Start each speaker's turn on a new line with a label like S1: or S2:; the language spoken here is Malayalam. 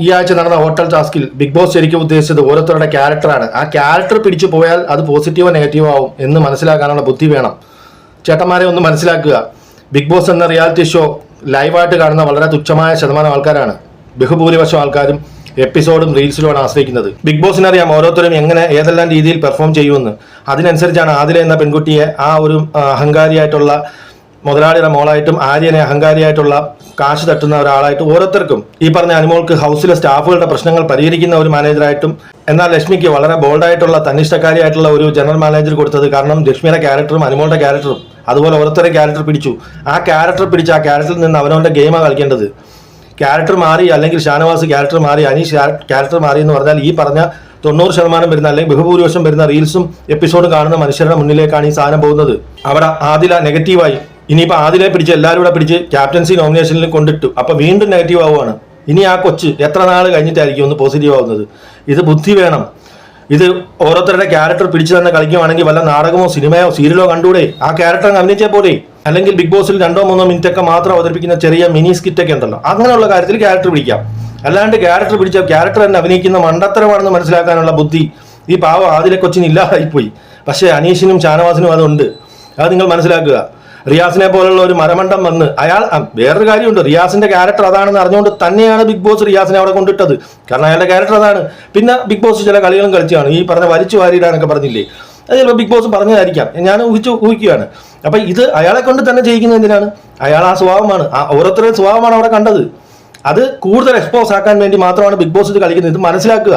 S1: ഈ ആഴ്ച നടന്ന ഹോട്ടൽ ടാസ്കിൽ ബിഗ് ബോസ് ശരിക്കും ഉദ്ദേശിച്ചത് ഓരോരുത്തരുടെ ക്യാരക്ടറാണ്. ആ ക്യാരക്ടർ പിടിച്ചു പോയാൽ അത് പോസിറ്റീവോ നെഗറ്റീവോ ആവും എന്ന് മനസ്സിലാക്കാനുള്ള ബുദ്ധി വേണം. ചേട്ടന്മാരെ ഒന്ന് മനസ്സിലാക്കുക. ബിഗ് ബോസ് എന്ന റിയാലിറ്റി ഷോ ലൈവായിട്ട് കാണുന്ന വളരെ തുച്ഛമായ ശതമാനം ആൾക്കാരാണ്. ബഹുഭൂരിപക്ഷം ആൾക്കാരും എപ്പിസോഡും റീൽസിലുമാണ് ആശ്രയിക്കുന്നത്. ബിഗ് ബോസിനറിയാം ഓരോരുത്തരും എങ്ങനെ ഏതെല്ലാം രീതിയിൽ പെർഫോം ചെയ്യുമെന്ന്. അതിനനുസരിച്ചാണ് ആദില എന്ന പെൺകുട്ടിയെ ആ ഒരു അഹങ്കാരിയായിട്ടുള്ള മുതലാളിയുടെ മോളായിട്ടും ആര്യനെ അഹങ്കാരിയായിട്ടുള്ള കാശ് തട്ടുന്ന ഒരാളായിട്ടും ഓരോരുത്തർക്കും ഈ പറഞ്ഞ അനുമോൾക്ക് ഹൗസിലെ സ്റ്റാഫുകളുടെ പ്രശ്നങ്ങൾ പരിഹരിക്കുന്ന ഒരു മാനേജറായിട്ടും, എന്നാൽ ലക്ഷ്മിക്ക് വളരെ ബോൾഡായിട്ടുള്ള തന്നിഷ്ടക്കാരിയായിട്ടുള്ള ഒരു ജനറൽ മാനേജർ കൊടുത്തത് കാരണം ലക്ഷ്മിയുടെ ക്യാരക്ടറും അനുമോളുടെ ക്യാരക്ടറും അതുപോലെ ഓരോരുത്തരെ ക്യാരക്ടർ പിടിച്ചു. ആ ക്യാരക്ടർ പിടിച്ച് ആ ക്യാരക്ടറിൽ നിന്ന് അവനവൻ്റെ ഗെയിമാണ് കളിക്കേണ്ടത്. ക്യാരക്ടർ മാറി, അല്ലെങ്കിൽ ഷാനവാസ് ക്യാരക്ടർ മാറി, അനീഷ് ക്യാരക്ടർ മാറി എന്ന് പറഞ്ഞാൽ ഈ പറഞ്ഞ 90% വരുന്ന അല്ലെങ്കിൽ ബഹുഭൂരിപക്ഷം വരുന്ന റീൽസും എപ്പിസോഡും കാണുന്ന മനുഷ്യരുടെ മുന്നിലേക്കാണ് ഈ സാധനം പോകുന്നത്. അവിടെ ആദില നെഗറ്റീവായി. ഇനിയിപ്പോൾ ആദിലെ പിടിച്ച് എല്ലാവരും കൂടെ പിടിച്ച് ക്യാപ്റ്റൻസി നോമിനേഷനിൽ കൊണ്ടിട്ടു. അപ്പോൾ വീണ്ടും നെഗറ്റീവ് ആവുകയാണ്. ഇനി ആ കൊച്ച് എത്ര നാൾ കഴിഞ്ഞിട്ടായിരിക്കും ഒന്ന് പോസിറ്റീവ് ആവുന്നത്? ഇത് ബുദ്ധി വേണം. ഇത് ഓരോരുത്തരുടെ ക്യാരക്ടർ പിടിച്ചു തന്നെ കളിക്കുവാണെങ്കിൽ വല്ല നാടകമോ സിനിമയോ സീരിയലോ കണ്ടൂടെ? ആ ക്യാരക്ടർ അഭിനയിച്ചാൽ പോലെ. അല്ലെങ്കിൽ ബിഗ് ബോസിൽ 2-3 മിനിറ്റൊക്കെ മാത്രം അവതരിപ്പിക്കുന്ന ചെറിയ മിനി സ്കിറ്റൊക്കെ ഉണ്ടല്ലോ, അങ്ങനെയുള്ള കാര്യത്തിൽ ക്യാരക്ടർ പിടിക്കാം. അല്ലാണ്ട് ക്യാരക്ടർ പിടിച്ച ക്യാരക്ടർ തന്നെ അഭിനയിക്കുന്ന മണ്ടത്തരമാണെന്ന് മനസ്സിലാക്കാനുള്ള ബുദ്ധി ഈ പാവം ആദിലെ കൊച്ചിന് ഇല്ലാതായിപ്പോയി. പക്ഷേ അനീഷിനും ഷാനവാസിനും അതുണ്ട്. അത് നിങ്ങൾ മനസ്സിലാക്കുക. റിയാസിനെ പോലുള്ള ഒരു മരമണ്ടം വന്ന് അയാൾ വേറൊരു കാര്യമുണ്ട്, റിയാസിന്റെ ക്യാരക്ടർ അതാണെന്ന് അറിഞ്ഞുകൊണ്ട് തന്നെയാണ് ബിഗ് ബോസ് റിയാസിനെ അവിടെ കൊണ്ടിട്ടത്. കാരണം അയാളുടെ ക്യാരക്ടർ അതാണ്. പിന്നെ ബിഗ് ബോസ് ചില കളികളും കളിച്ചാണ്. ഈ പറഞ്ഞ വലിച്ചു വാരിയിടാനൊക്കെ പറഞ്ഞില്ലേ, അത് ചിലപ്പോൾ ബിഗ് ബോസ് പറഞ്ഞതായിരിക്കാം, ഞാൻ ഊഹിക്കുകയാണ്. അപ്പൊ ഇത് അയാളെ കൊണ്ട് തന്നെ ചെയ്യിക്കുന്നത് എന്തിനാണ്? അയാൾ ആ സ്വഭാവമാണ്, ആ ഓരോരുത്തരുടെ സ്വഭാവമാണ് അവിടെ കണ്ടത്. അത് കൂടുതൽ എക്സ്പോസ് ആക്കാൻ വേണ്ടി മാത്രമാണ് ബിഗ് ബോസ് ഇത് കളിക്കുന്നത്. ഇത് മനസ്സിലാക്കുക.